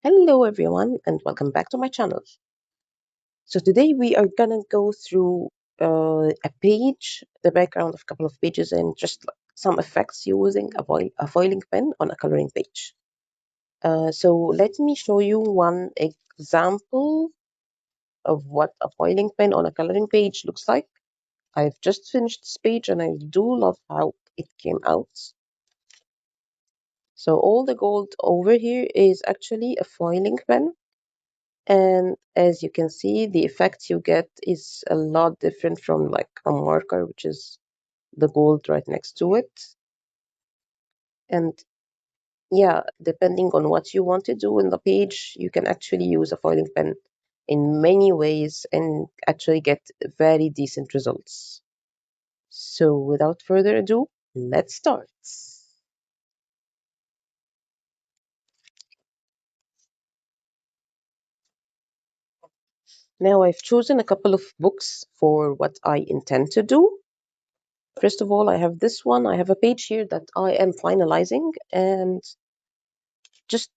Hello everyone and welcome back to my channel. So today we are gonna go through a page, the background of a couple of pages and just some effects using a foiling pen on a coloring page. So let me show you one example of what a foiling pen on a coloring page looks like. I've just finished this page and I do love how it came out. So all the gold over here is actually a foiling pen. And as you can see, the effect you get is a lot different from like a marker, which is the gold right next to it. And yeah, depending on what you want to do in the page, you can actually use a foiling pen in many ways and actually get very decent results. So without further ado, let's start. Now I've chosen a couple of books for what I intend to do. First of all, I have this one. I have a page here that I am finalizing, and just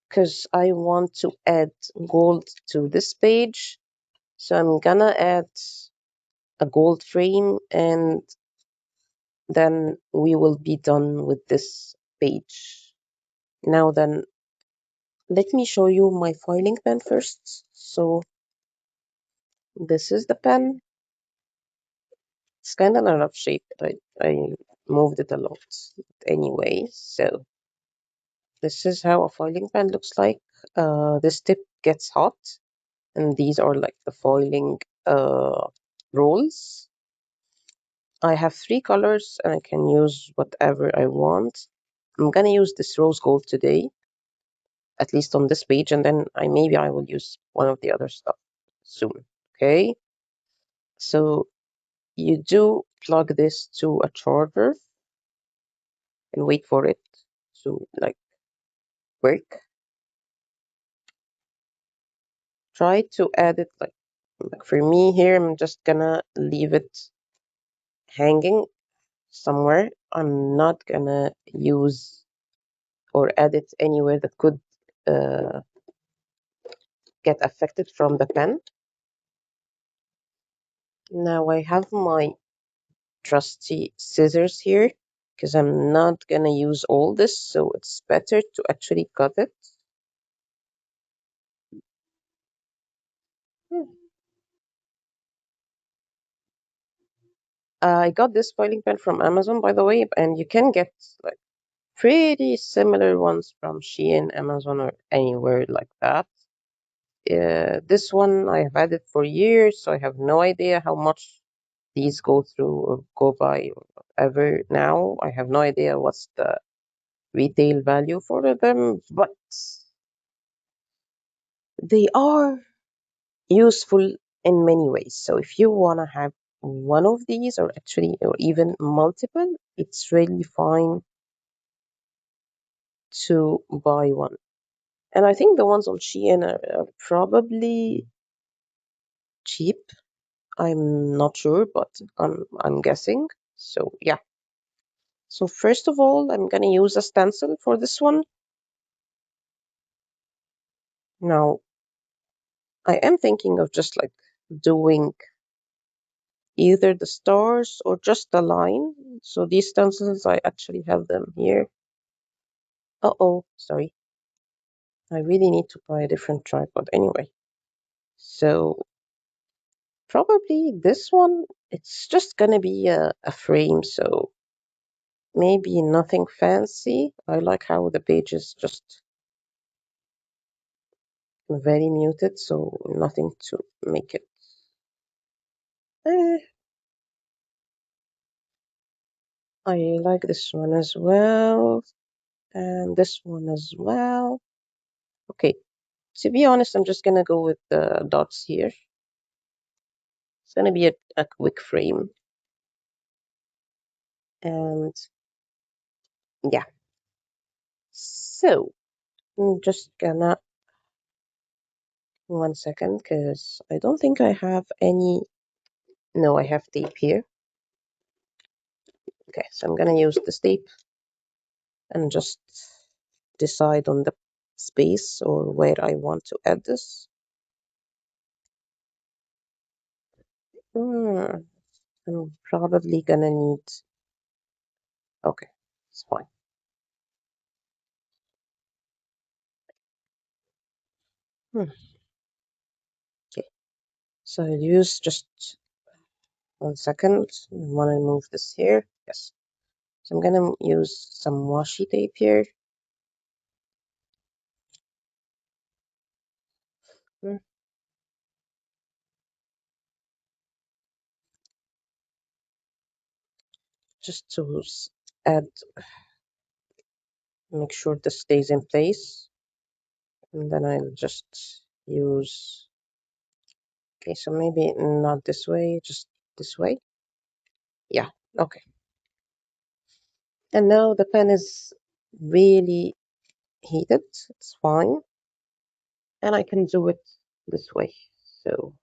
because I want to add gold to this page, so I'm gonna add a gold frame and then we will be done with this page. Now then, let me show you my foiling pen first. So this is the pen. It's kind of a rough shape, but I moved it a lot anyway. So this is how a foiling pen looks like. This tip gets hot, and these are like the foiling rolls. I have three colors, and I can use whatever I want. I'm gonna use this rose gold today, at least on this page, and then maybe I will use one of the other stuff soon. Okay, so you do plug this to a charger and wait for it to like work. Try to add it like for me here, I'm just gonna leave it hanging somewhere. I'm not gonna use or add it anywhere that could uh, get affected from the pen. Now I have my trusty scissors here because I'm not gonna use all this, so it's better to actually cut it. Hmm. I got this foiling pen from Amazon, by the way, and you can get like pretty similar ones from Shein, Amazon, or anywhere like that. This one I have had it for years, so I have no idea how much these go through or go by or whatever now. I have no idea what's the retail value for them, but they are useful in many ways. So if you want to have one of these or actually or even multiple, it's really fine to buy one. And I think the ones on Shein are probably cheap. I'm not sure, but I'm guessing. So yeah. So first of all, I'm gonna use a stencil for this one. Now I am thinking of just like doing either the stars or just the line. So these stencils, I actually have them here. Uh-oh, sorry. I really need to buy a different tripod anyway. So probably this one, it's just gonna be a frame, so maybe nothing fancy. I like how the page is just very muted, so nothing to make it. Eh, I like this one as well, and this one as well. Okay, to be honest, I'm just gonna go with the dots here. It's gonna be a quick frame, and yeah. So I'm just gonna 1 second, because I don't think I have any. No, I have tape here. Okay, so I'm gonna use this tape and just decide on the space or where I want to add this. Hmm, I'm probably gonna need, okay, it's fine. Hmm, okay, so I'll use just 1 second. I want to move this here. Yes. So I'm gonna use some washi tape here. Hmm, just to add, make sure this stays in place. And then I'll just use, okay, so maybe not this way, just this way. Yeah, okay. And now the pen is really heated. It's fine. And I can do it this way. So,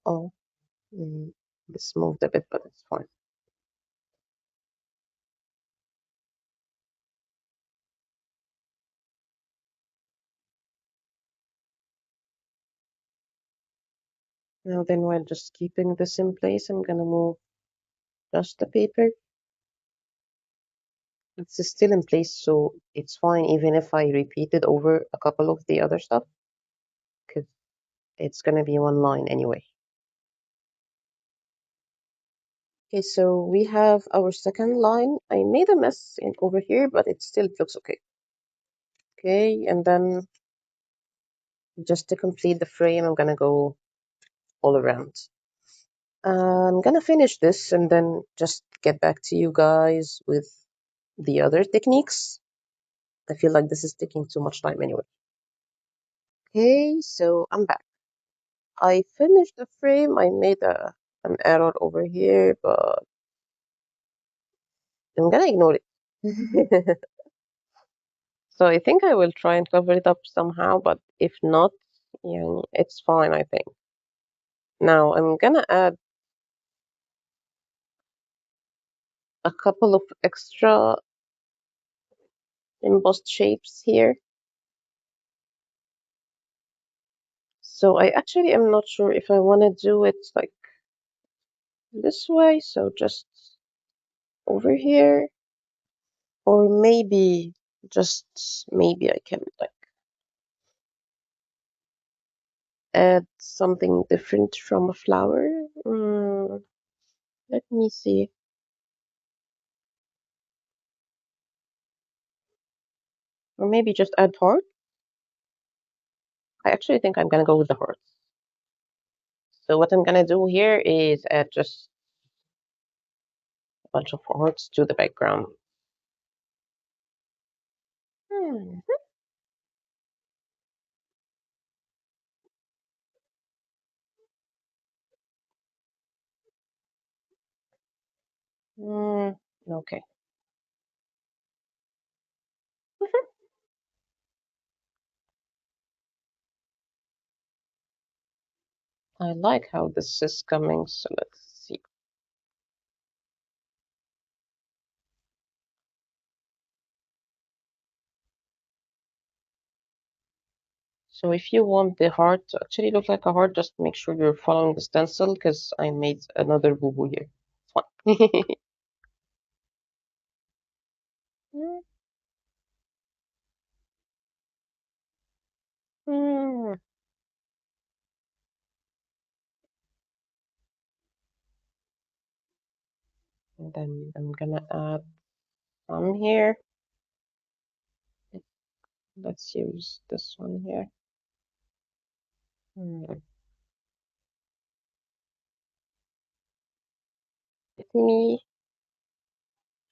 oh, mm, this moved a bit, but it's fine. Now then, while just keeping this in place, I'm gonna move just the paper. It's still in place, so it's fine even if I repeat it over a couple of the other stuff, because it's gonna be one line anyway. Okay, so we have our second line. I made a mess over here, but it still looks okay. Okay, and then just to complete the frame, I'm gonna go all around. I'm gonna finish this and then just get back to you guys with the other techniques. I feel like this is taking too much time anyway. Okay, so I'm back. I finished the frame. I made an error over here, but I'm gonna ignore it. So I think I will try and cover it up somehow, but if not, yeah, it's fine, I think. Now I'm gonna add a couple of extra embossed shapes here. So I actually am not sure if I want to do it like this way, so just over here, or maybe just maybe I can like add something different from a flower. Let me see. Or maybe just add heart. I actually think I'm gonna go with the heart. So what I'm gonna do here is add just a bunch of hearts to the background. Hmm. Okay. I like how this is coming, so let's see. So if you want the heart to actually look like a heart, just make sure you're following the stencil because I made another boo-boo here. Fine. Mm. And then I'm gonna add some here. Let's use this one here. Let me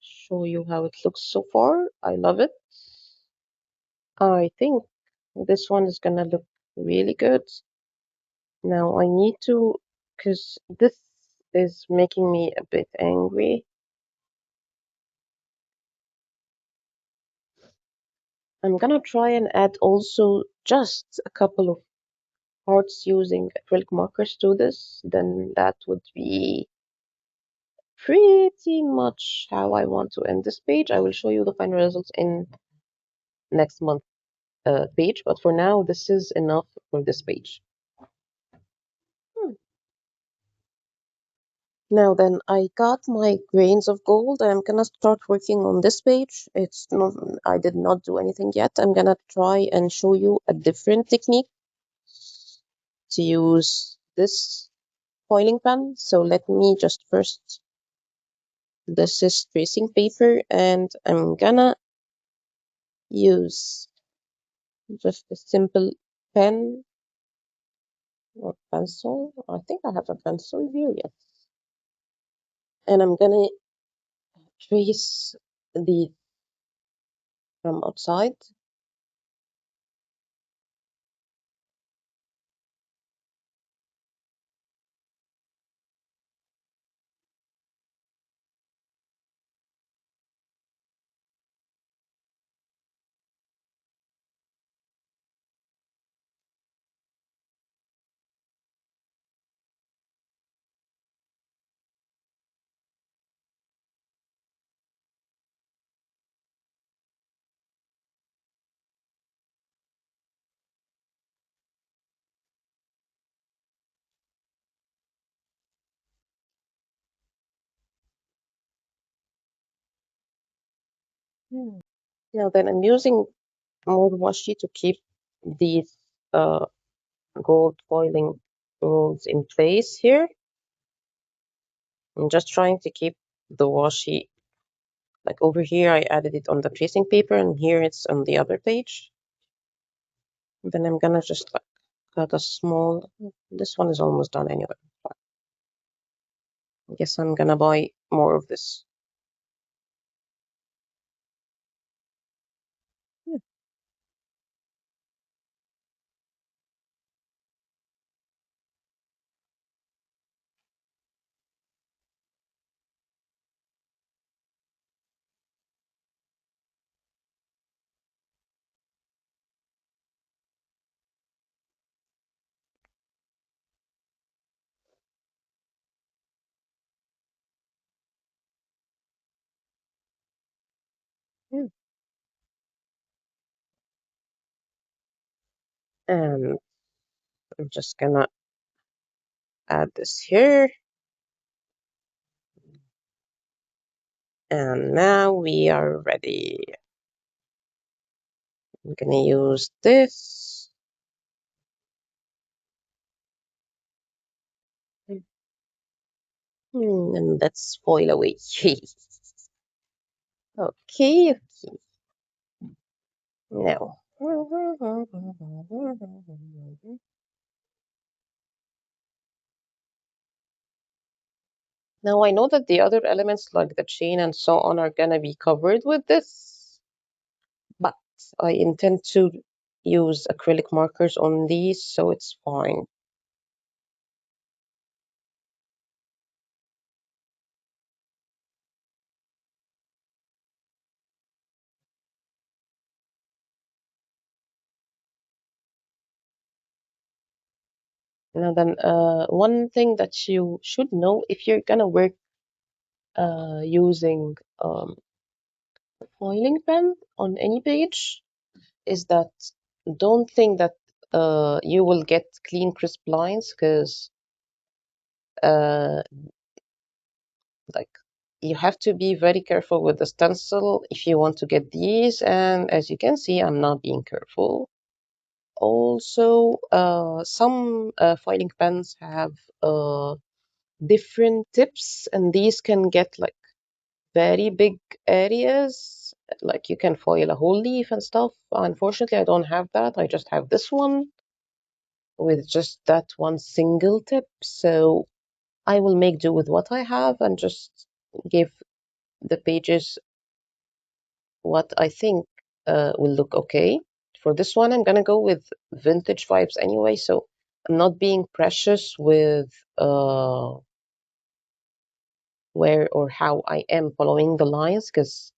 show you how it looks so far. I love it. I think this one is gonna look really good. Now I need to, because this is making me a bit angry. I'm gonna try and add also just a couple of hearts using acrylic markers to this. Then that would be pretty much how I want to end this page. I will show you the final results in next month page, but for now, this is enough for this page. Hmm. Now then, I got my grains of gold. I'm gonna start working on this page. It's not, I did not do anything yet. I'm gonna try and show you a different technique to use this foiling pen. So let me just first, this is tracing paper, and I'm gonna use just a simple pen or pencil. I think I have a pencil here, yes. And I'm gonna trace the from outside. Hmm. Now then, I'm using more washi to keep these uh, gold foiling rolls in place here. I'm just trying to keep the washi, like over here I added it on the tracing paper and here it's on the other page. And then I'm gonna just like cut a small, this one is almost done anyway. I guess I'm gonna buy more of this. Yeah. Yeah. And I'm just gonna add this here. And now we are ready. I'm gonna use this. And let's foil away. Okay, okay. Now. Now I know that the other elements like the chain and so on are gonna be covered with this, but I intend to use acrylic markers on these, so it's fine. Now then, one thing that you should know if you're gonna work using foiling pen on any page is that don't think that you will get clean crisp lines because like you have to be very careful with the stencil if you want to get these, and as you can see I'm not being careful. Also some foiling pens have different tips and these can get like very big areas, like you can foil a whole leaf and stuff. Unfortunately I don't have that, I just have this one with just that one single tip, so I will make do with what I have and just give the pages what I think will look okay. for this one, I'm gonna go with vintage vibes anyway, so I'm not being precious with where or how I am following the lines, because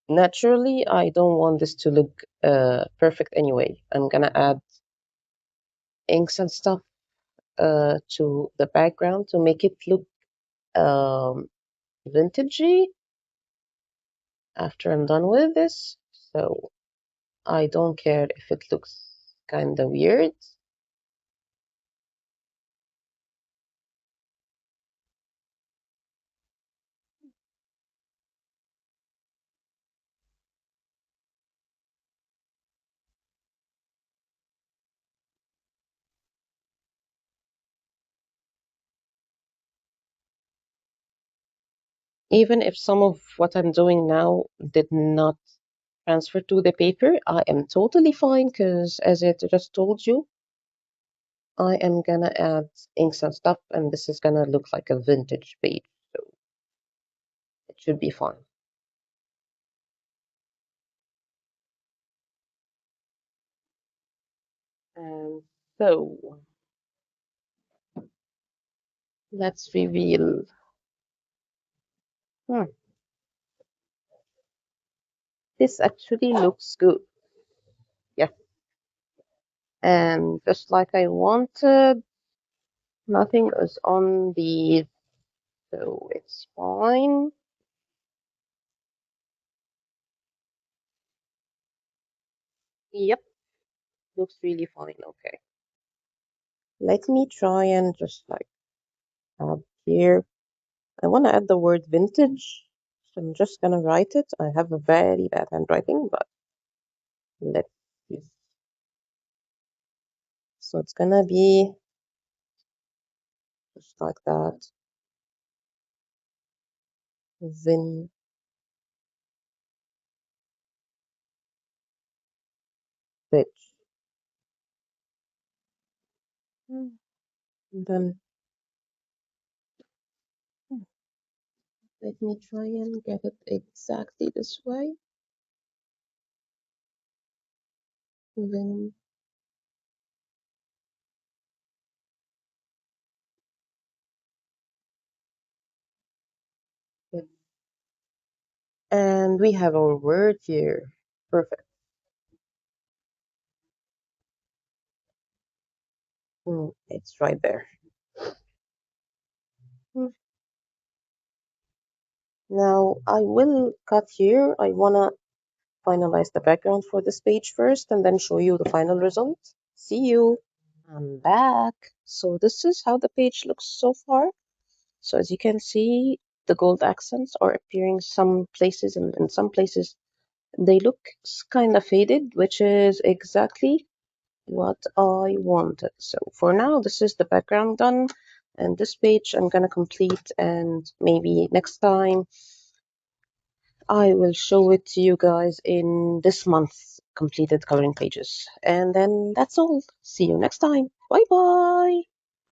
naturally I don't want this to look perfect anyway. I'm gonna add inks and stuff to the background to make it look um, vintagey after I'm done with this. So I don't care if it looks kind of weird. Even if some of what I'm doing now did not transfer to the paper, I am totally fine because, as I just told you, I am gonna add inks and stuff, and this is gonna look like a vintage page, so it should be fine. And so let's reveal. Hmm, this actually looks good. Yeah, and just like I wanted, nothing is on the, so it's fine. Yep, looks really fine. Okay, let me try and just like add here. I want to add the word vintage, so I'm just gonna write it. I have a very bad handwriting, but let's see. So it's gonna be just like that. Vintage. And then hmm, let me try and get it exactly this way. Vintage. And we have our word here. Perfect. It's right there. Hmm. Now I will cut here. I wanna finalize the background for this page first and then show you the final result. See you. I'm back. So this is how the page looks so far. So as you can see, the gold accents are appearing some places, and in some places they look kind of faded, which is exactly what I wanted. So for now, this is the background done, and this page I'm gonna complete, and maybe next time I will show it to you guys in this month's completed coloring pages. And then that's all. See you next time. Bye bye.